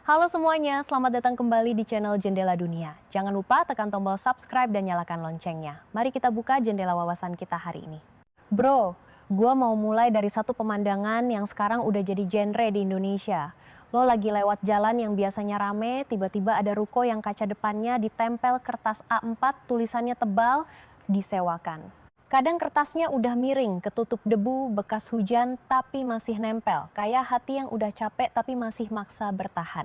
Halo semuanya, selamat datang kembali di channel Jendela Dunia. Jangan lupa tekan tombol subscribe dan nyalakan loncengnya. Mari kita buka jendela wawasan kita hari ini. Bro, gua mau mulai dari satu pemandangan yang sekarang udah jadi genre di Indonesia. Lo lagi lewat jalan yang biasanya rame, tiba-tiba ada ruko yang kaca depannya ditempel kertas A4, tulisannya tebal, disewakan. Kadang kertasnya udah miring, ketutup debu, bekas hujan, tapi masih nempel. Kayak hati yang udah capek tapi masih maksa bertahan.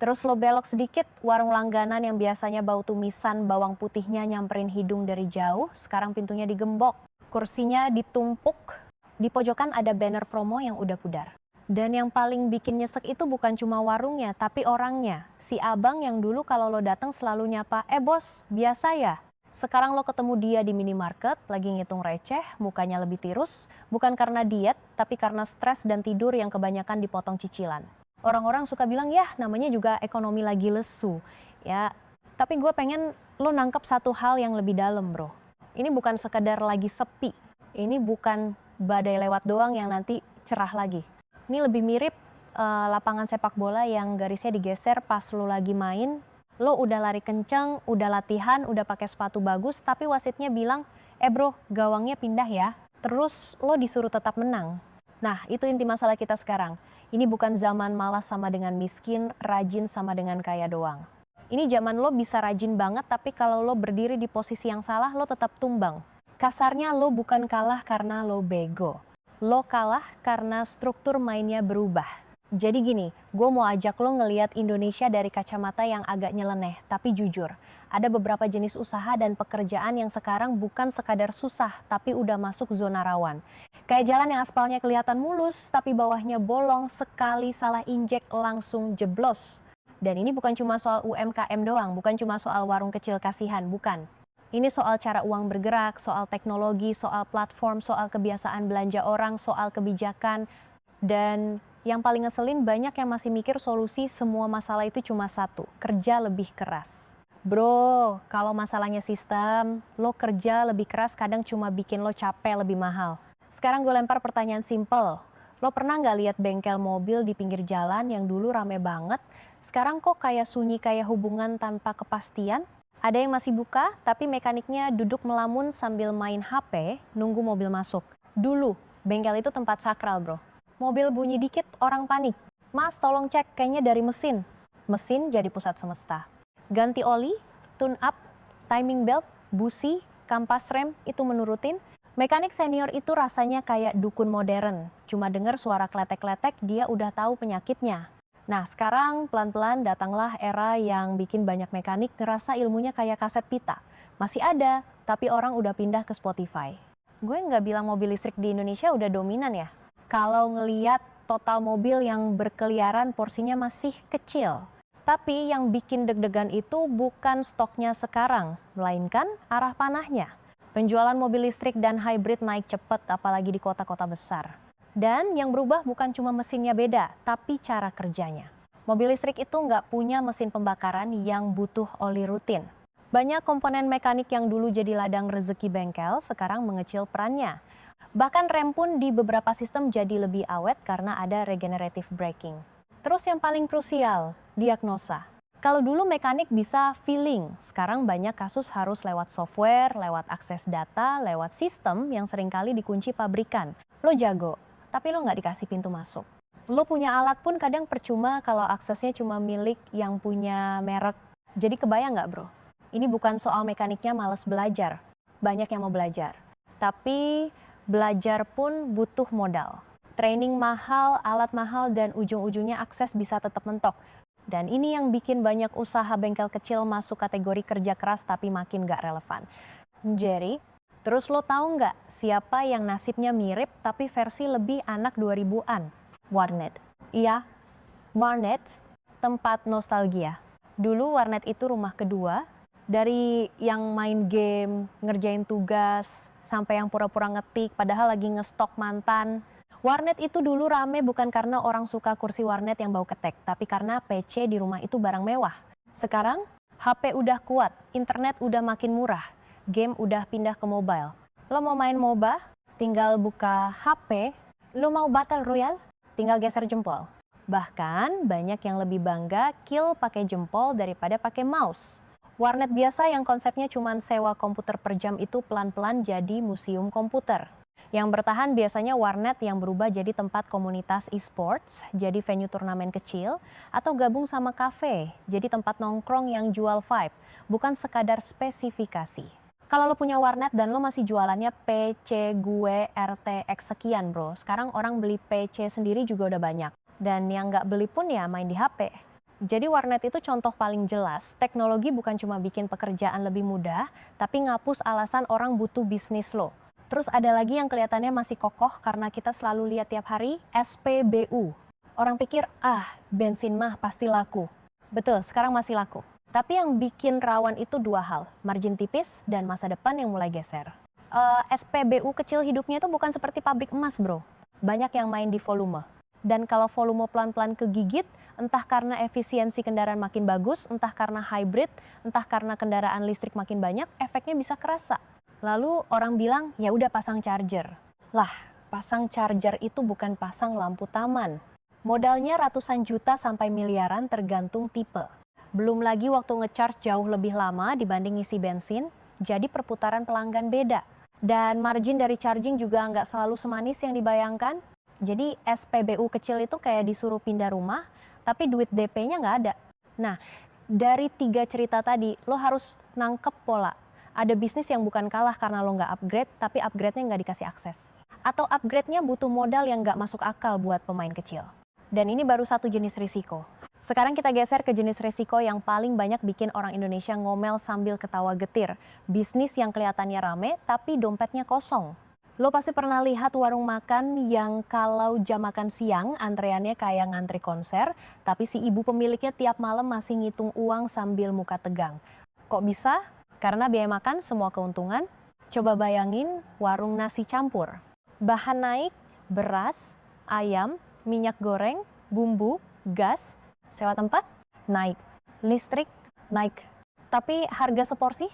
Terus lo belok sedikit, warung langganan yang biasanya bau tumisan, bawang putihnya nyamperin hidung dari jauh, sekarang pintunya digembok. Kursinya ditumpuk, di pojokan ada banner promo yang udah pudar. Dan yang paling bikin nyesek itu bukan cuma warungnya, tapi orangnya. Si abang yang dulu kalau lo datang selalu nyapa, bos, biasa ya? Sekarang lo ketemu dia di minimarket, lagi ngitung receh, mukanya lebih tirus, bukan karena diet, tapi karena stres dan tidur yang kebanyakan dipotong cicilan. Orang-orang suka bilang, ya namanya juga ekonomi lagi lesu. Ya, tapi gue pengen lo nangkep satu hal yang lebih dalam, bro. Ini bukan sekedar lagi sepi, ini bukan badai lewat doang yang nanti cerah lagi. Ini lebih mirip lapangan sepak bola yang garisnya digeser pas lo lagi main. Lo udah lari kenceng, udah latihan, udah pakai sepatu bagus, tapi wasitnya bilang, bro, gawangnya pindah ya. Terus lo disuruh tetap menang. Nah, itu inti masalah kita sekarang. Ini bukan zaman malas sama dengan miskin, rajin sama dengan kaya doang. Ini zaman lo bisa rajin banget, tapi kalau lo berdiri di posisi yang salah, lo tetap tumbang. Kasarnya lo bukan kalah karena lo bego. Lo kalah karena struktur mainnya berubah. Jadi gini, gue mau ajak lo ngelihat Indonesia dari kacamata yang agak nyeleneh, tapi jujur. Ada beberapa jenis usaha dan pekerjaan yang sekarang bukan sekadar susah, tapi udah masuk zona rawan. Kayak jalan yang aspalnya kelihatan mulus, tapi bawahnya bolong, sekali salah injek langsung jeblos. Dan ini bukan cuma soal UMKM doang, bukan cuma soal warung kecil kasihan, bukan. Ini soal cara uang bergerak, soal teknologi, soal platform, soal kebiasaan belanja orang, soal kebijakan, dan yang paling ngeselin banyak yang masih mikir solusi semua masalah itu cuma satu, kerja lebih keras. Bro, kalau masalahnya sistem, lo kerja lebih keras kadang cuma bikin lo capek lebih mahal. Sekarang gue lempar pertanyaan simple. Lo pernah nggak lihat bengkel mobil di pinggir jalan yang dulu rame banget, sekarang kok kayak sunyi kayak hubungan tanpa kepastian? Ada yang masih buka, tapi mekaniknya duduk melamun sambil main HP, nunggu mobil masuk. Dulu, bengkel itu tempat sakral, bro. Mobil bunyi dikit, orang panik. Mas, tolong cek, kayaknya dari mesin. Mesin jadi pusat semesta. Ganti oli, tune up, timing belt, busi, kampas rem, itu menurutin. Mekanik senior itu rasanya kayak dukun modern. Cuma dengar suara kletek-kletek, dia udah tahu penyakitnya. Nah, sekarang pelan-pelan datanglah era yang bikin banyak mekanik ngerasa ilmunya kayak kaset pita. Masih ada, tapi orang udah pindah ke Spotify. Gue nggak bilang mobil listrik di Indonesia udah dominan ya. Kalau ngeliat total mobil yang berkeliaran porsinya masih kecil. Tapi yang bikin deg-degan itu bukan stoknya sekarang, melainkan arah panahnya. Penjualan mobil listrik dan hybrid naik cepat, apalagi di kota-kota besar. Dan yang berubah bukan cuma mesinnya beda, tapi cara kerjanya. Mobil listrik itu nggak punya mesin pembakaran yang butuh oli rutin. Banyak komponen mekanik yang dulu jadi ladang rezeki bengkel, sekarang mengecil perannya. Bahkan rem pun di beberapa sistem jadi lebih awet karena ada regenerative braking. Terus yang paling krusial, diagnosa. Kalau dulu mekanik bisa feeling, sekarang banyak kasus harus lewat software, lewat akses data, lewat sistem yang seringkali dikunci pabrikan. Lo jago, tapi lo nggak dikasih pintu masuk. Lo punya alat pun kadang percuma kalau aksesnya cuma milik yang punya merek. Jadi kebayang nggak, bro? Ini bukan soal mekaniknya malas belajar. Banyak yang mau belajar. Tapi belajar pun butuh modal. Training mahal, alat mahal, dan ujung-ujungnya akses bisa tetap mentok. Dan ini yang bikin banyak usaha bengkel kecil masuk kategori kerja keras tapi makin gak relevan. Jerry, terus lo tahu nggak siapa yang nasibnya mirip tapi versi lebih anak 2000-an? Warnet. Iya, Warnet, tempat nostalgia. Dulu warnet itu rumah kedua, dari yang main game, ngerjain tugas, sampai yang pura-pura ngetik padahal lagi ngestok mantan. Warnet itu dulu rame bukan karena orang suka kursi warnet yang bau ketek, tapi karena PC di rumah itu barang mewah. Sekarang, HP udah kuat, internet udah makin murah, game udah pindah ke mobile. Lo mau main MOBA? Tinggal buka HP. Lo mau battle royale? Tinggal geser jempol. Bahkan banyak yang lebih bangga kill pakai jempol daripada pakai mouse. Warnet biasa yang konsepnya cuma sewa komputer per jam itu pelan-pelan jadi museum komputer. Yang bertahan biasanya warnet yang berubah jadi tempat komunitas e-sports, jadi venue turnamen kecil, atau gabung sama kafe, jadi tempat nongkrong yang jual vibe, bukan sekadar spesifikasi. Kalau lo punya warnet dan lo masih jualannya PC gue RTX sekian bro, sekarang orang beli PC sendiri juga udah banyak. Dan yang nggak beli pun ya main di HP. Jadi warnet itu contoh paling jelas, teknologi bukan cuma bikin pekerjaan lebih mudah, tapi ngapus alasan orang butuh bisnis lo. Terus ada lagi yang kelihatannya masih kokoh karena kita selalu lihat tiap hari, SPBU. Orang pikir, bensin mah pasti laku. Betul, sekarang masih laku. Tapi yang bikin rawan itu dua hal, margin tipis dan masa depan yang mulai geser. SPBU kecil hidupnya itu bukan seperti pabrik emas bro. Banyak yang main di volume. Dan kalau volume pelan-pelan kegigit, entah karena efisiensi kendaraan makin bagus, entah karena hybrid, entah karena kendaraan listrik makin banyak, efeknya bisa kerasa. Lalu orang bilang, ya udah pasang charger. Lah, pasang charger itu bukan pasang lampu taman. Modalnya ratusan juta sampai miliaran tergantung tipe. Belum lagi waktu ngecharge jauh lebih lama dibanding isi bensin, jadi perputaran pelanggan beda. Dan margin dari charging juga nggak selalu semanis yang dibayangkan. Jadi SPBU kecil itu kayak disuruh pindah rumah, tapi duit DP-nya nggak ada. Nah, dari 3 cerita tadi, lo harus nangkep pola. Ada bisnis yang bukan kalah karena lo nggak upgrade, tapi upgrade-nya nggak dikasih akses. Atau upgrade-nya butuh modal yang nggak masuk akal buat pemain kecil. Dan ini baru satu jenis risiko. Sekarang kita geser ke jenis risiko yang paling banyak bikin orang Indonesia ngomel sambil ketawa getir. Bisnis yang kelihatannya rame, tapi dompetnya kosong. Lo pasti pernah lihat warung makan yang kalau jam makan siang antreannya kayak ngantri konser, tapi si ibu pemiliknya tiap malam masih ngitung uang sambil muka tegang. Kok bisa? Karena biaya makan semua keuntungan. Coba bayangin warung nasi campur. Bahan naik, beras, ayam, minyak goreng, bumbu, gas, sewa tempat, naik. Listrik, naik. Tapi harga seporsi?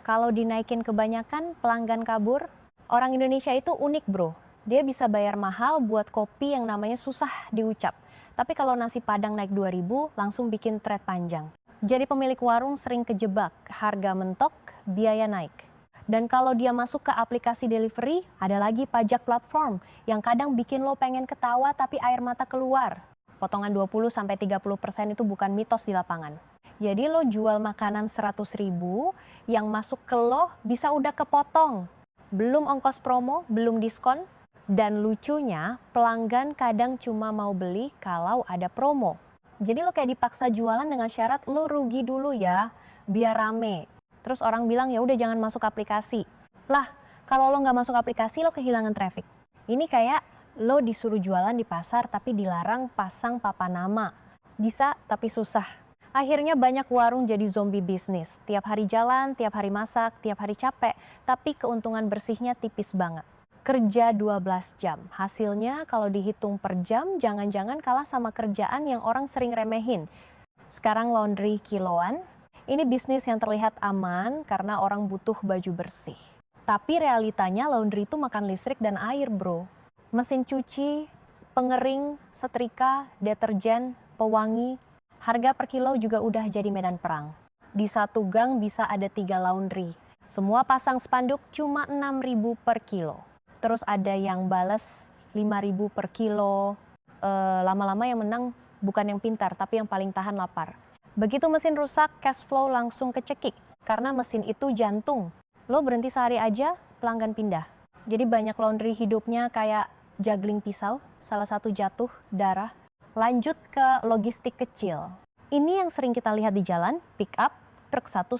Kalau dinaikin kebanyakan, pelanggan kabur. Orang Indonesia itu unik bro. Dia bisa bayar mahal buat kopi yang namanya susah diucap. Tapi kalau nasi padang naik 2.000, langsung bikin thread panjang. Jadi pemilik warung sering kejebak, harga mentok, biaya naik. Dan kalau dia masuk ke aplikasi delivery, ada lagi pajak platform yang kadang bikin lo pengen ketawa tapi air mata keluar. Potongan 20-30% itu bukan mitos di lapangan. Jadi lo jual makanan 100.000, yang masuk ke lo bisa udah kepotong. Belum ongkos promo, belum diskon. Dan lucunya, pelanggan kadang cuma mau beli kalau ada promo. Jadi lo kayak dipaksa jualan dengan syarat lo rugi dulu ya, biar rame. Terus orang bilang ya udah jangan masuk aplikasi. Lah, kalau lo nggak masuk aplikasi lo kehilangan traffic. Ini kayak lo disuruh jualan di pasar tapi dilarang pasang papan nama. Bisa tapi susah. Akhirnya banyak warung jadi zombie bisnis. Tiap hari jalan, tiap hari masak, tiap hari capek. Tapi keuntungan bersihnya tipis banget. Kerja 12 jam. Hasilnya kalau dihitung per jam jangan-jangan kalah sama kerjaan yang orang sering remehin. Sekarang laundry kiloan. Ini bisnis yang terlihat aman karena orang butuh baju bersih. Tapi realitanya laundry itu makan listrik dan air bro. Mesin cuci, pengering, setrika, deterjen, pewangi. Harga per kilo juga udah jadi medan perang. Di satu gang bisa ada 3 laundry. Semua pasang spanduk cuma 6.000 per kilo. Terus ada yang bales 5.000 per kilo. Lama-lama yang menang bukan yang pintar, tapi yang paling tahan lapar. Begitu mesin rusak, cash flow langsung kecekik. Karena mesin itu jantung. Lo berhenti sehari aja, pelanggan pindah. Jadi banyak laundry hidupnya kayak juggling pisau, salah satu jatuh, darah. Lanjut ke logistik kecil. Ini yang sering kita lihat di jalan, pick up, truk 1-2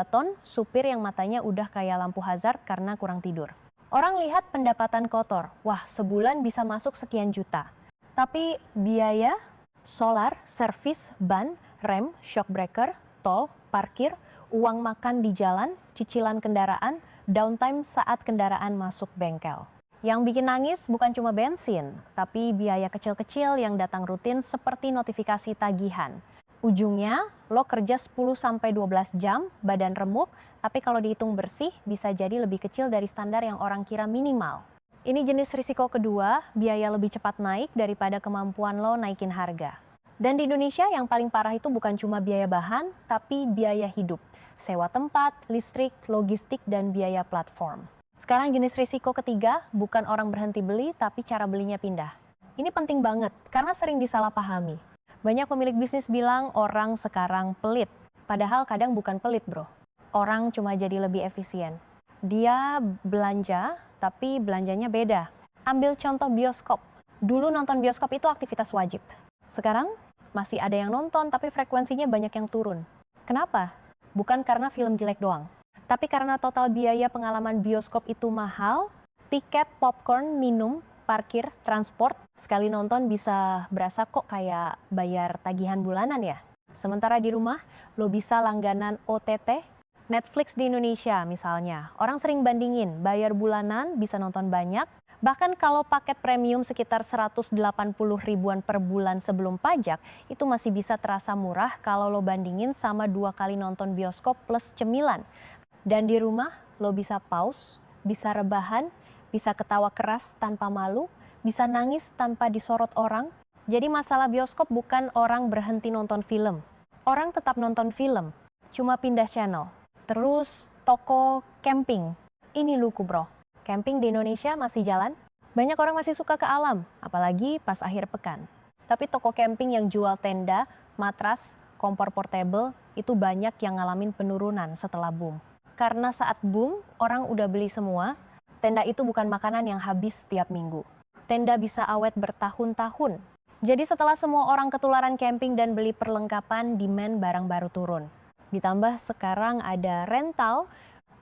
ton, supir yang matanya udah kayak lampu hazard karena kurang tidur. Orang lihat pendapatan kotor, wah sebulan bisa masuk sekian juta. Tapi biaya, solar, servis, ban, rem, shock breaker, tol, parkir, uang makan di jalan, cicilan kendaraan, downtime saat kendaraan masuk bengkel. Yang bikin nangis bukan cuma bensin, tapi biaya kecil-kecil yang datang rutin seperti notifikasi tagihan. Ujungnya, lo kerja 10-12 jam, badan remuk, tapi kalau dihitung bersih bisa jadi lebih kecil dari standar yang orang kira minimal. Ini jenis risiko kedua, biaya lebih cepat naik daripada kemampuan lo naikin harga. Dan di Indonesia yang paling parah itu bukan cuma biaya bahan, tapi biaya hidup. Sewa tempat, listrik, logistik, dan biaya platform. Sekarang jenis risiko ketiga, bukan orang berhenti beli, tapi cara belinya pindah. Ini penting banget, karena sering disalahpahami. Banyak pemilik bisnis bilang orang sekarang pelit. Padahal kadang bukan pelit, bro. Orang cuma jadi lebih efisien. Dia belanja, tapi belanjanya beda. Ambil contoh bioskop. Dulu nonton bioskop itu aktivitas wajib. Sekarang masih ada yang nonton, tapi frekuensinya banyak yang turun. Kenapa? Bukan karena film jelek doang. Tapi karena total biaya pengalaman bioskop itu mahal, tiket, popcorn, minum, parkir, transport, sekali nonton bisa berasa kok kayak bayar tagihan bulanan ya. Sementara di rumah, lo bisa langganan OTT, Netflix di Indonesia misalnya. Orang sering bandingin, bayar bulanan bisa nonton banyak, bahkan kalau paket premium sekitar 180 ribuan per bulan sebelum pajak, itu masih bisa terasa murah kalau lo bandingin sama 2 kali nonton bioskop plus cemilan. Dan di rumah, lo bisa pause, bisa rebahan, bisa ketawa keras tanpa malu, bisa nangis tanpa disorot orang. Jadi masalah bioskop bukan orang berhenti nonton film. Orang tetap nonton film, cuma pindah channel. Terus toko camping. Ini lucu bro. Camping di Indonesia masih jalan. Banyak orang masih suka ke alam, apalagi pas akhir pekan. Tapi toko camping yang jual tenda, matras, kompor portable, itu banyak yang ngalamin penurunan setelah boom. Karena saat boom, orang udah beli semua, tenda itu bukan makanan yang habis setiap minggu. Tenda bisa awet bertahun-tahun. Jadi setelah semua orang ketularan camping dan beli perlengkapan, demand barang baru turun. Ditambah sekarang ada rental,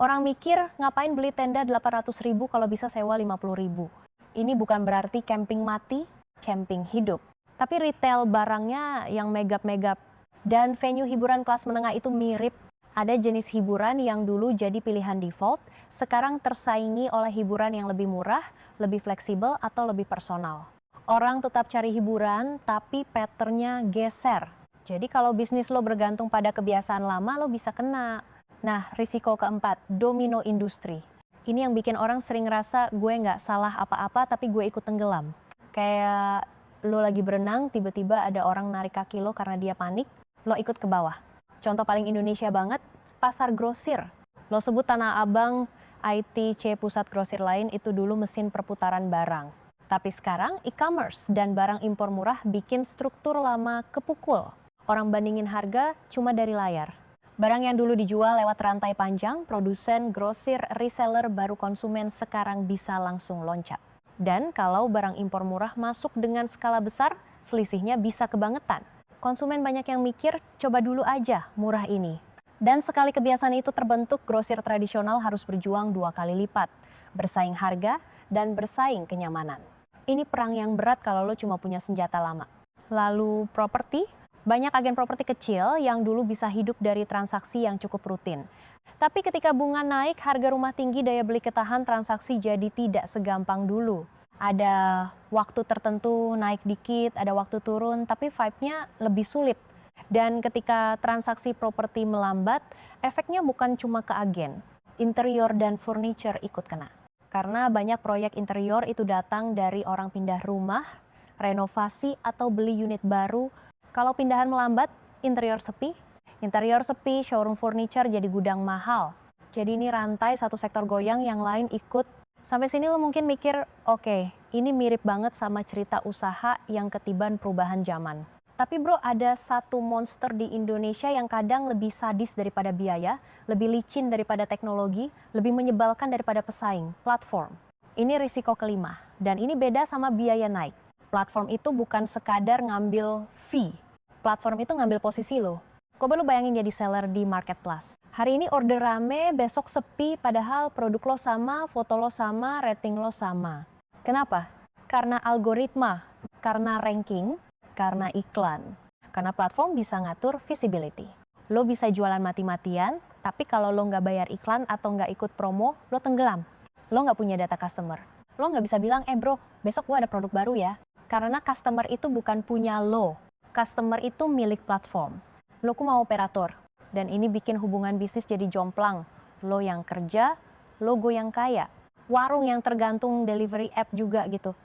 orang mikir ngapain beli tenda 800 ribu kalau bisa sewa 50 ribu. Ini bukan berarti camping mati, camping hidup. Tapi retail barangnya yang megap-megap. Dan venue hiburan kelas menengah itu mirip. Ada jenis hiburan yang dulu jadi pilihan default, sekarang tersaingi oleh hiburan yang lebih murah, lebih fleksibel, atau lebih personal. Orang tetap cari hiburan, tapi patternnya geser. Jadi kalau bisnis lo bergantung pada kebiasaan lama, lo bisa kena. Nah, risiko keempat, domino industri. Ini yang bikin orang sering ngerasa gue nggak salah apa-apa, tapi gue ikut tenggelam. Kayak lo lagi berenang, tiba-tiba ada orang narik kaki lo karena dia panik, lo ikut ke bawah. Contoh paling Indonesia banget, pasar grosir. Lo sebut Tanah Abang, ITC, pusat grosir lain itu dulu mesin perputaran barang. Tapi sekarang e-commerce dan barang impor murah bikin struktur lama kepukul. Orang bandingin harga cuma dari layar. Barang yang dulu dijual lewat rantai panjang, produsen, grosir, reseller, baru konsumen sekarang bisa langsung loncat. Dan kalau barang impor murah masuk dengan skala besar, selisihnya bisa kebangetan. Konsumen banyak yang mikir, coba dulu aja murah ini. Dan sekali kebiasaan itu terbentuk, grosir tradisional harus berjuang 2 kali lipat. Bersaing harga dan bersaing kenyamanan. Ini perang yang berat kalau lo cuma punya senjata lama. Lalu properti, banyak agen properti kecil yang dulu bisa hidup dari transaksi yang cukup rutin. Tapi ketika bunga naik, harga rumah tinggi, daya beli ketahan, transaksi jadi tidak segampang dulu. Ada waktu tertentu naik dikit, ada waktu turun, tapi vibe-nya lebih sulit. Dan ketika transaksi properti melambat, efeknya bukan cuma ke agen. Interior dan furniture ikut kena. Karena banyak proyek interior itu datang dari orang pindah rumah, renovasi, atau beli unit baru. Kalau pindahan melambat, interior sepi, showroom furniture jadi gudang mahal. Jadi ini rantai, satu sektor goyang, yang lain ikut. Sampai sini lo mungkin mikir, oke, ini mirip banget sama cerita usaha yang ketiban perubahan zaman. Tapi bro, ada satu monster di Indonesia yang kadang lebih sadis daripada biaya, lebih licin daripada teknologi, lebih menyebalkan daripada pesaing, platform. Ini risiko kelima, dan ini beda sama biaya naik. Platform itu bukan sekadar ngambil fee. Platform itu ngambil posisi lo. Coba lo bayangin jadi seller di marketplace. Hari ini order rame, besok sepi, padahal produk lo sama, foto lo sama, rating lo sama. Kenapa? Karena algoritma, karena ranking, karena iklan. Karena platform bisa ngatur visibility. Lo bisa jualan mati-matian, tapi kalau lo nggak bayar iklan atau nggak ikut promo, lo tenggelam. Lo nggak punya data customer. Lo nggak bisa bilang, bro, besok gue ada produk baru ya. Karena customer itu bukan punya lo. Customer itu milik platform. Lo cuma operator. Dan ini bikin hubungan bisnis jadi jomplang. Lo yang kerja, lo gue yang kaya. warung yang tergantung delivery app juga gitu.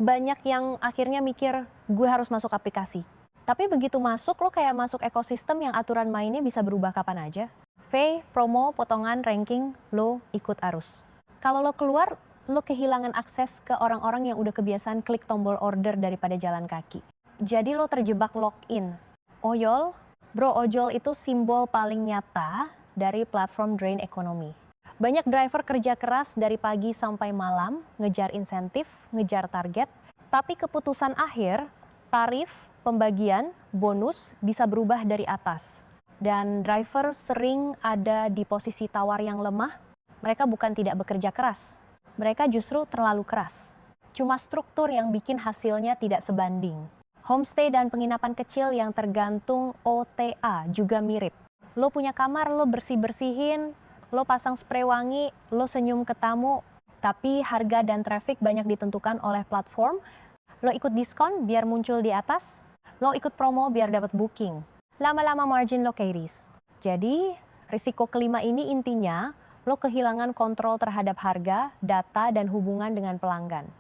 Banyak yang akhirnya mikir, gue harus masuk aplikasi. Tapi begitu masuk, lo kayak masuk ekosistem yang aturan mainnya bisa berubah kapan aja. Fee, promo, potongan, ranking, lo ikut arus. Kalau lo keluar, lo kehilangan akses ke orang-orang yang udah kebiasaan klik tombol order daripada jalan kaki. Jadi lo terjebak login. Ojol, bro, ojol itu simbol paling nyata dari platform drain ekonomi. Banyak driver kerja keras dari pagi sampai malam, ngejar insentif, ngejar target, tapi keputusan akhir, tarif, pembagian, bonus bisa berubah dari atas. Dan driver sering ada di posisi tawar yang lemah, mereka bukan tidak bekerja keras, mereka justru terlalu keras. Cuma struktur yang bikin hasilnya tidak sebanding. Homestay dan penginapan kecil yang tergantung OTA juga mirip. Lo punya kamar, lo bersih-bersihin, lo pasang spray wangi, lo senyum ke tamu, tapi harga dan traffic banyak ditentukan oleh platform. Lo ikut diskon biar muncul di atas, lo ikut promo biar dapat booking. Lama-lama margin lo keiris. Jadi, risiko kelima ini intinya, lo kehilangan kontrol terhadap harga, data, dan hubungan dengan pelanggan.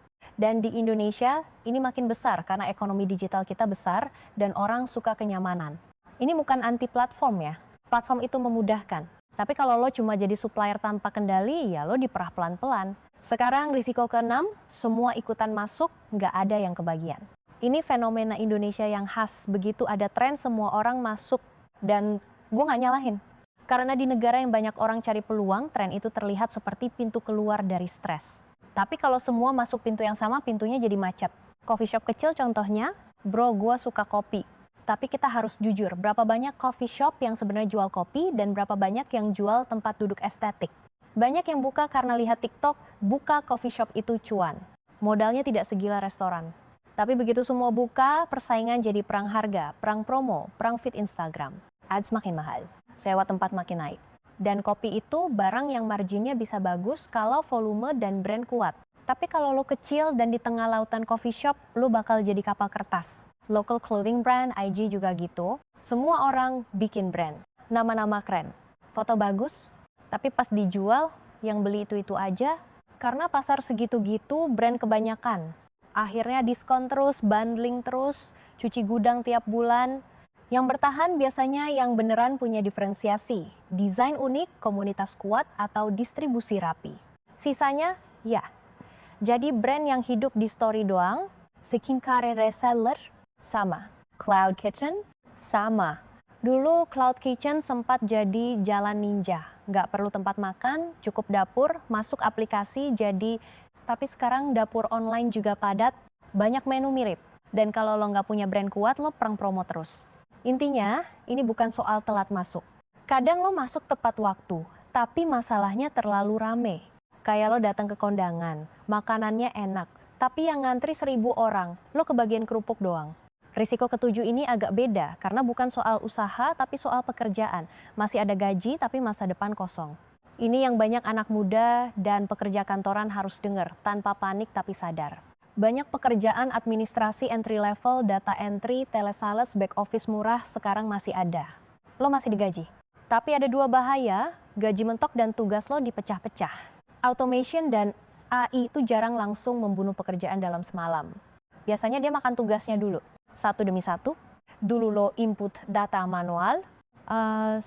Dan di Indonesia, ini makin besar karena ekonomi digital kita besar dan orang suka kenyamanan. Ini bukan anti platform ya, platform itu memudahkan. Tapi kalau lo cuma jadi supplier tanpa kendali, ya lo diperah pelan-pelan. Sekarang risiko keenam, semua ikutan masuk, nggak ada yang kebagian. Ini fenomena Indonesia yang khas, begitu ada tren semua orang masuk, dan gue nggak nyalahin. Karena di negara yang banyak orang cari peluang, tren itu terlihat seperti pintu keluar dari stres. Tapi kalau semua masuk pintu yang sama, pintunya jadi macet. Coffee shop kecil contohnya, bro gue suka kopi. Tapi kita harus jujur, berapa banyak coffee shop yang sebenarnya jual kopi dan berapa banyak yang jual tempat duduk estetik. Banyak yang buka karena lihat TikTok, buka coffee shop itu cuan. Modalnya tidak segila restoran. Tapi begitu semua buka, persaingan jadi perang harga, perang promo, perang feed Instagram. Ads makin mahal, sewa tempat makin naik. Dan kopi itu barang yang marginnya bisa bagus kalau volume dan brand kuat. Tapi kalau lo kecil dan di tengah lautan coffee shop, lo bakal jadi kapal kertas. Local clothing brand, IG juga gitu. Semua orang bikin brand. Nama-nama keren. Foto bagus, tapi pas dijual, yang beli itu-itu aja. Karena pasar segitu-gitu, brand kebanyakan. Akhirnya diskon terus, bundling terus, cuci gudang tiap bulan. Yang bertahan biasanya yang beneran punya diferensiasi. Desain unik, komunitas kuat, atau distribusi rapi. Sisanya, ya. Jadi brand yang hidup di story doang, skincare reseller, sama. Cloud Kitchen, sama. Dulu Cloud Kitchen sempat jadi jalan ninja. Nggak perlu tempat makan, cukup dapur, masuk aplikasi jadi. Tapi sekarang dapur online juga padat, banyak menu mirip. Dan kalau lo nggak punya brand kuat, lo perang promo terus. Intinya, ini bukan soal telat masuk. Kadang lo masuk tepat waktu, tapi masalahnya terlalu rame. Kayak lo datang ke kondangan, makanannya enak, tapi yang ngantri 1.000 orang, lo kebagian kerupuk doang. Risiko ketujuh ini agak beda karena bukan soal usaha tapi soal pekerjaan. Masih ada gaji tapi masa depan kosong. Ini yang banyak anak muda dan pekerja kantoran harus dengar tanpa panik tapi sadar. Banyak pekerjaan administrasi entry level, data entry, telesales, back office murah sekarang masih ada. Lo masih digaji. Tapi ada dua bahaya, gaji mentok dan tugas lo dipecah-pecah. Automation dan AI itu jarang langsung membunuh pekerjaan dalam semalam. Biasanya dia makan tugasnya dulu. Satu demi satu, dulu lo input data manual,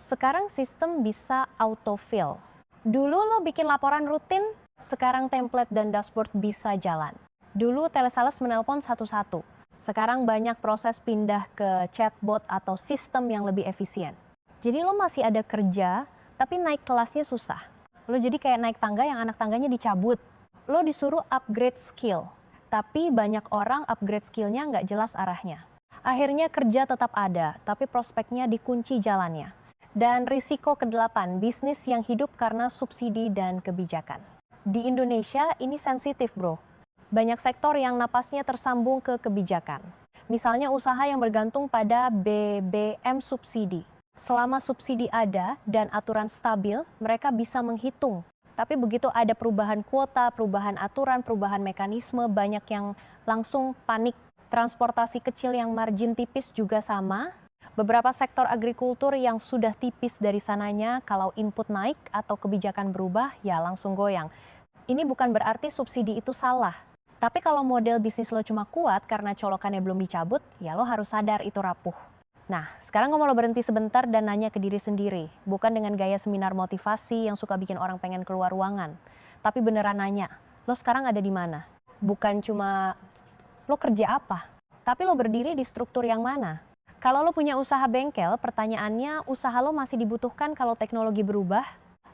sekarang sistem bisa autofill. Dulu lo bikin laporan rutin, sekarang template dan dashboard bisa jalan. Dulu telesales menelpon satu-satu, sekarang banyak proses pindah ke chatbot atau sistem yang lebih efisien. Jadi lo masih ada kerja, tapi naik kelasnya susah. Lo jadi kayak naik tangga yang anak tangganya dicabut. Lo disuruh upgrade skill. Tapi banyak orang upgrade skillnya nggak jelas arahnya. Akhirnya kerja tetap ada, tapi prospeknya dikunci jalannya. Dan risiko ke-8, bisnis yang hidup karena subsidi dan kebijakan. Di Indonesia ini sensitif bro. Banyak sektor yang napasnya tersambung ke kebijakan. Misalnya usaha yang bergantung pada BBM subsidi. Selama subsidi ada dan aturan stabil, mereka bisa menghitung. Tapi begitu ada perubahan kuota, perubahan aturan, perubahan mekanisme, banyak yang langsung panik. Transportasi kecil yang margin tipis juga sama. Beberapa sektor agrikultur yang sudah tipis dari sananya, kalau input naik atau kebijakan berubah, ya langsung goyang. Ini bukan berarti subsidi itu salah. Tapi kalau model bisnis lo cuma kuat karena colokannya belum dicabut, ya lo harus sadar itu rapuh. Nah, sekarang gue mau lo berhenti sebentar dan nanya ke diri sendiri. Bukan dengan gaya seminar motivasi yang suka bikin orang pengen keluar ruangan. Tapi beneran nanya, lo sekarang ada di mana? Bukan cuma lo kerja apa, tapi lo berdiri di struktur yang mana? Kalau lo punya usaha bengkel, pertanyaannya usaha lo masih dibutuhkan kalau teknologi berubah?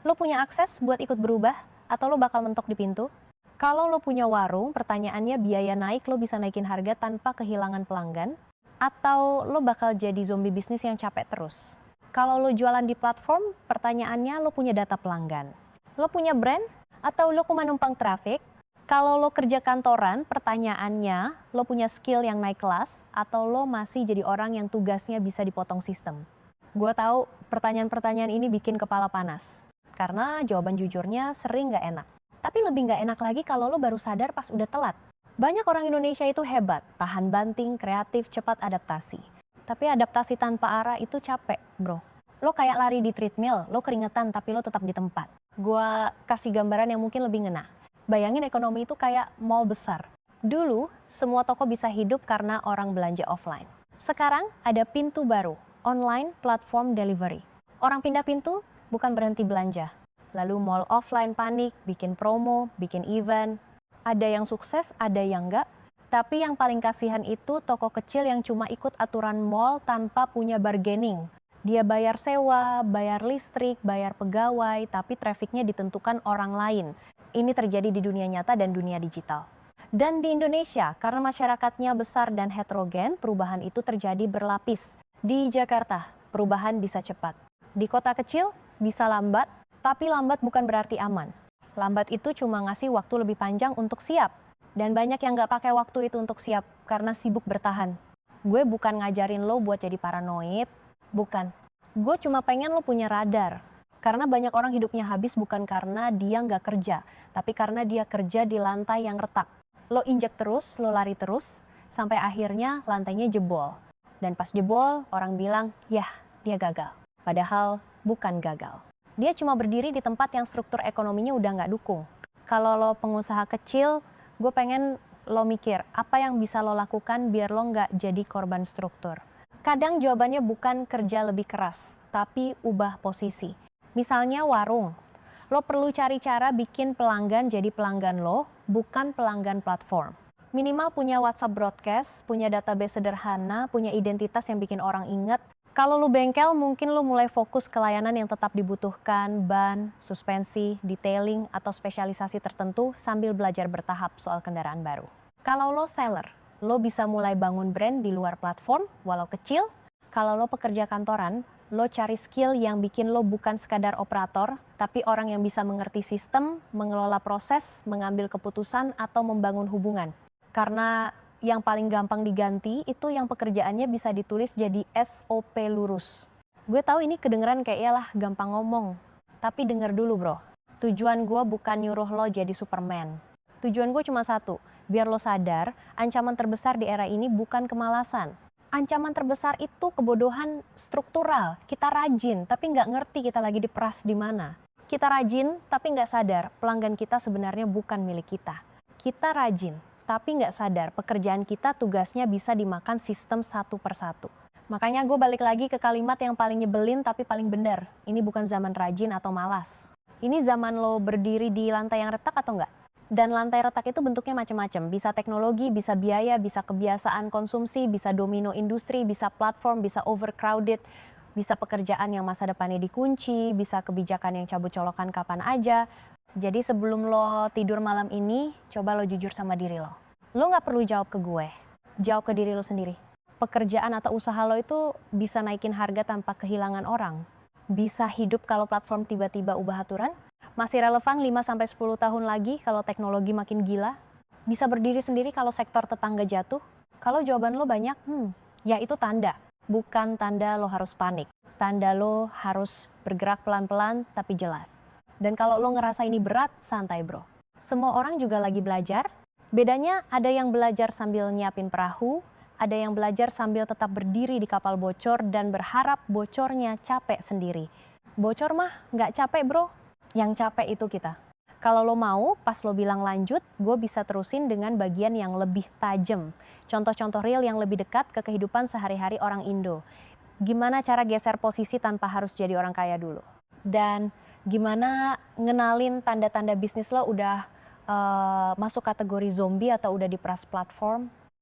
Lo punya akses buat ikut berubah? Atau lo bakal mentok di pintu? Kalau lo punya warung, pertanyaannya biaya naik lo bisa naikin harga tanpa kehilangan pelanggan? Atau lo bakal jadi zombie bisnis yang capek terus? Kalau lo jualan di platform, pertanyaannya lo punya data pelanggan. Lo punya brand? Atau lo cuma numpang traffic? Kalau lo kerja kantoran, pertanyaannya lo punya skill yang naik kelas? Atau lo masih jadi orang yang tugasnya bisa dipotong sistem? Gue tahu pertanyaan-pertanyaan ini bikin kepala panas. Karena jawaban jujurnya sering gak enak. Tapi lebih gak enak lagi kalau lo baru sadar pas udah telat. Banyak orang Indonesia itu hebat, tahan banting, kreatif, cepat adaptasi. Tapi adaptasi tanpa arah itu capek, bro. Lo kayak lari di treadmill, lo keringetan tapi lo tetap di tempat. Gua kasih gambaran yang mungkin lebih ngena. Bayangin ekonomi itu kayak mall besar. Dulu, semua toko bisa hidup karena orang belanja offline. Sekarang ada pintu baru, online platform delivery. Orang pindah pintu bukan berhenti belanja. Lalu mall offline panik, bikin promo, bikin event. Ada yang sukses, ada yang enggak. Tapi yang paling kasihan itu toko kecil yang cuma ikut aturan mall tanpa punya bargaining. Dia bayar sewa, bayar listrik, bayar pegawai, tapi trafficnya ditentukan orang lain. Ini terjadi di dunia nyata dan dunia digital. Dan di Indonesia, karena masyarakatnya besar dan heterogen, perubahan itu terjadi berlapis. Di Jakarta, perubahan bisa cepat. Di kota kecil, bisa lambat, tapi lambat bukan berarti aman. Lambat itu cuma ngasih waktu lebih panjang untuk siap. Dan banyak yang gak pakai waktu itu untuk siap karena sibuk bertahan. Gue bukan ngajarin lo buat jadi paranoid, bukan. Gue cuma pengen lo punya radar. Karena banyak orang hidupnya habis bukan karena dia gak kerja, tapi karena dia kerja di lantai yang retak. Lo injek terus, lo lari terus, sampai akhirnya lantainya jebol. Dan pas jebol, orang bilang, yah, dia gagal. Padahal bukan gagal. Dia cuma berdiri di tempat yang struktur ekonominya udah nggak dukung. Kalau lo pengusaha kecil, gue pengen lo mikir, apa yang bisa lo lakukan biar lo nggak jadi korban struktur. Kadang jawabannya bukan kerja lebih keras, tapi ubah posisi. Misalnya warung, lo perlu cari cara bikin pelanggan jadi pelanggan lo, bukan pelanggan platform. Minimal punya WhatsApp broadcast, punya database sederhana, punya identitas yang bikin orang ingat. Kalau lu bengkel, mungkin lu mulai fokus ke layanan yang tetap dibutuhkan, ban, suspensi, detailing, atau spesialisasi tertentu sambil belajar bertahap soal kendaraan baru. Kalau lo seller, lo bisa mulai bangun brand di luar platform, walau kecil. Kalau lo pekerja kantoran, lo cari skill yang bikin lo bukan sekadar operator, tapi orang yang bisa mengerti sistem, mengelola proses, mengambil keputusan, atau membangun hubungan. Karena yang paling gampang diganti itu yang pekerjaannya bisa ditulis jadi SOP lurus. Gue tahu ini kedengeran kayak yalah gampang ngomong. Tapi denger dulu bro, tujuan gue bukan nyuruh lo jadi Superman. Tujuan gue cuma satu, biar lo sadar ancaman terbesar di era ini bukan kemalasan. Ancaman terbesar itu kebodohan struktural. Kita rajin tapi nggak ngerti kita lagi diperas di mana. Kita rajin tapi nggak sadar pelanggan kita sebenarnya bukan milik kita. Kita rajin tapi nggak sadar pekerjaan kita tugasnya bisa dimakan sistem satu persatu. Makanya gue balik lagi ke kalimat yang paling nyebelin tapi paling benar. Ini bukan zaman rajin atau malas. Ini zaman lo berdiri di lantai yang retak atau enggak? Dan lantai retak itu bentuknya macam-macam. Bisa teknologi, bisa biaya, bisa kebiasaan konsumsi, bisa domino industri, bisa platform, bisa overcrowded, bisa pekerjaan yang masa depannya dikunci, bisa kebijakan yang cabut colokan kapan aja. Jadi sebelum lo tidur malam ini, coba lo jujur sama diri lo. Lo gak perlu jawab ke gue, jawab ke diri lo sendiri. Pekerjaan atau usaha lo itu bisa naikin harga tanpa kehilangan orang. Bisa hidup kalau platform tiba-tiba ubah aturan. Masih relevan 5-10 tahun lagi kalau teknologi makin gila. Bisa berdiri sendiri kalau sektor tetangga jatuh. Kalau jawaban lo banyak, ya itu tanda. Bukan tanda lo harus panik. Tanda lo harus bergerak pelan-pelan tapi jelas. Dan kalau lo ngerasa ini berat, santai bro. Semua orang juga lagi belajar. Bedanya ada yang belajar sambil nyiapin perahu, ada yang belajar sambil tetap berdiri di kapal bocor dan berharap bocornya capek sendiri. Bocor mah nggak capek bro, yang capek itu kita. Kalau lo mau, pas lo bilang lanjut, gue bisa terusin dengan bagian yang lebih tajam. Contoh-contoh real yang lebih dekat ke kehidupan sehari-hari orang Indo. Gimana cara geser posisi tanpa harus jadi orang kaya dulu. Dan gimana ngenalin tanda-tanda bisnis lo udah masuk kategori zombie atau udah diperas platform.